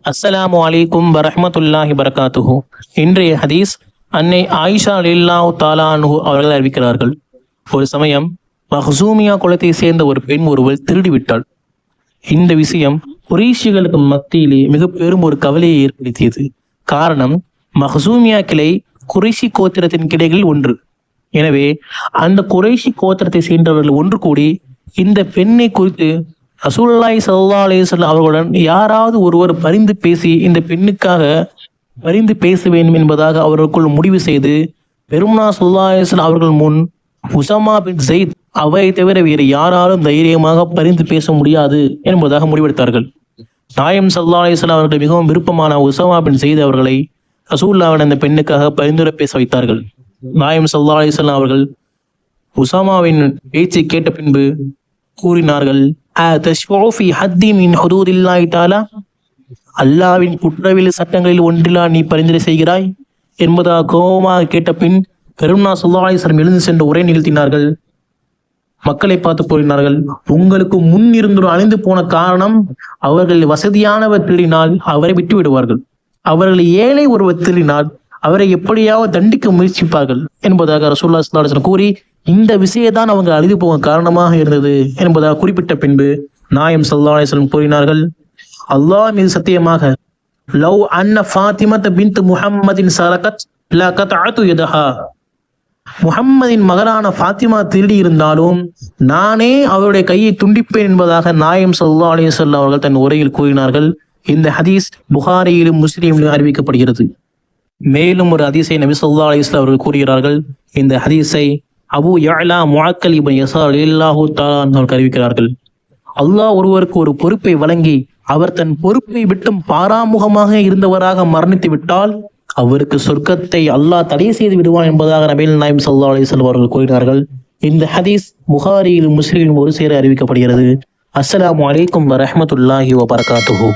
அஸ்ஸலாமு அலைக்கும் வரஹ்மத்துல்லாஹி வரகாத்துஹு. இன்றைய ஹதீஸ் அன்னை ஆயிஷா ரலியல்லாஹு தஆலா அன்ஹு அவர்கள் அறிவிக்கிறார்கள். ஒரு சமயம் மஹ்சூமியா குலத்தை சேர்ந்த ஒரு பெண் ஒருவர் திருடிவிட்டாள். இந்த விஷயம் குறைஷிகளுக்கு மத்தியிலே மிக பெரும் ஒரு கவலையை ஏற்படுத்தியது. காரணம், மஹ்சூமியா கிளை குறைஷி கோத்திரத்தின் கிளைகளில் ஒன்று. எனவே அந்த குறைஷி கோத்திரத்தை சேர்ந்தவர்கள் ஒன்று கூடி இந்த பெண்ணை குறித்து ரசூலுல்லாஹி ஸல்லல்லாஹு அலைஹி வஸல்லம் அவர்களுடன் யாராவது ஒருவர் பரிந்து பேசி இந்த பெண்ணுக்காக பரிந்து பேச வேண்டும் என்பதாக அவர்களுக்குள் முடிவு செய்து பெருமானார் ஸல்லல்லாஹு அலைஹி வஸல்லம் அவர்கள் முன் உஸாமா பின் ஸைத் அவரை தவிர வேறு யாராலும் தைரியமாக பரிந்து பேச முடியாது என்பதாக முடிவெடுத்தார்கள். நாயம் ஸல்லல்லாஹு அலைஹி வஸல்லம் அவர்கள் மிகவும் விருப்பமான உஸாமா பின் ஸைத் அவர்களை ரசூலுல்லாஹ்விடம் அந்த பெண்ணுக்காக பரிந்துரை பேச வைத்தார்கள். நாயம் ஸல்லல்லாஹு அலைஹி வஸல்லம் அவர்கள் உஸாமாவின் பேச்சை கேட்ட பின்பு கூறினார்கள், அல்லாவின் குற்றவியல் சட்டங்களில் ஒன்றிலா நீ பரிந்துரை செய்கிறாய் என்பதாக கோபமாக கேட்ட பின் பெருமானார் ஸல்லல்லாஹு அலைஹி வஸல்லம் எழுந்து சென்று உரை நிகழ்த்தினார்கள். மக்களை பார்த்து கூறினார்கள், உங்களுக்கு முன் இருந்து அழிந்து போன காரணம் அவர்கள் வசதியானவர் திருடினால் அவரை விட்டு விடுவார்கள், அவர்கள் ஏழை ஒருவர் திருடினால் அவரை எப்படியாவது தண்டிக்க முயற்சிப்பார்கள் என்பதாக ரசூலுல்லாஹி ஸல்லல்லாஹு அலைஹி வஸல்லம் கூறி இந்த விஷயத்தான் அவங்க அழிந்து போக காரணமாக இருந்தது என்பதாக குறிப்பிட்ட பின்பு நாயம் ஸல்லல்லாஹு அலைஹி வஸல்லம் கூறினார்கள், அல்லாஹ் மீது சத்தியமாக, லவ் அன்ன ஃபாத்திமத் பின்த் முஹம்மதின் சரகத் லகதஅது யதஹா, முஹம்மதின் மகளான ஃபாத்திமா திருடி இருந்தாலும் நானே அவருடைய கையை துண்டிப்பேன் என்பதாக நாயம் ஸல்லல்லாஹு அலைஹி வஸல்லம் அவர்கள் தன் உரையில் கூறினார்கள். இந்த ஹதீஸ் புகாரியிலும் முஸ்லிமிலும் அறிவிக்கப்படுகிறது. மேலும் ஒரு ஹதீஸை நபி ஸல்லல்லாஹு அலைஹி வஸல்லம் அவர்கள் கூறுகிறார்கள். இந்த ஹதீஸை அபூ யஅலா முஅக்கல் இப்னு யஸார் ரலியல்லாஹு தஆலா அவர்கள் அறிவிக்கிறார்கள். அல்லாஹ் ஒருவருக்கு ஒரு பொறுப்பை வழங்கி அவர் தன் பொறுப்பை விட்டும் பாராமுகமாக இருந்தவராக மரணித்து விட்டால் அவருக்கு சொர்க்கத்தை அல்லாஹ் தடை செய்து விடுவான் என்பதாக நபிகள் நாயகம் ஸல்லல்லாஹு அலைஹி வஸல்லம் அவர்கள் கூறினார்கள். இந்த ஹதீஸ் புகாரியிலும் முஸ்லிமிலும் ஒரு சேர அறிவிக்கப்படுகிறது. அஸ்ஸலாமு அலைக்கும் வரஹ்மத்துல்லாஹி வபரகாத்துஹு.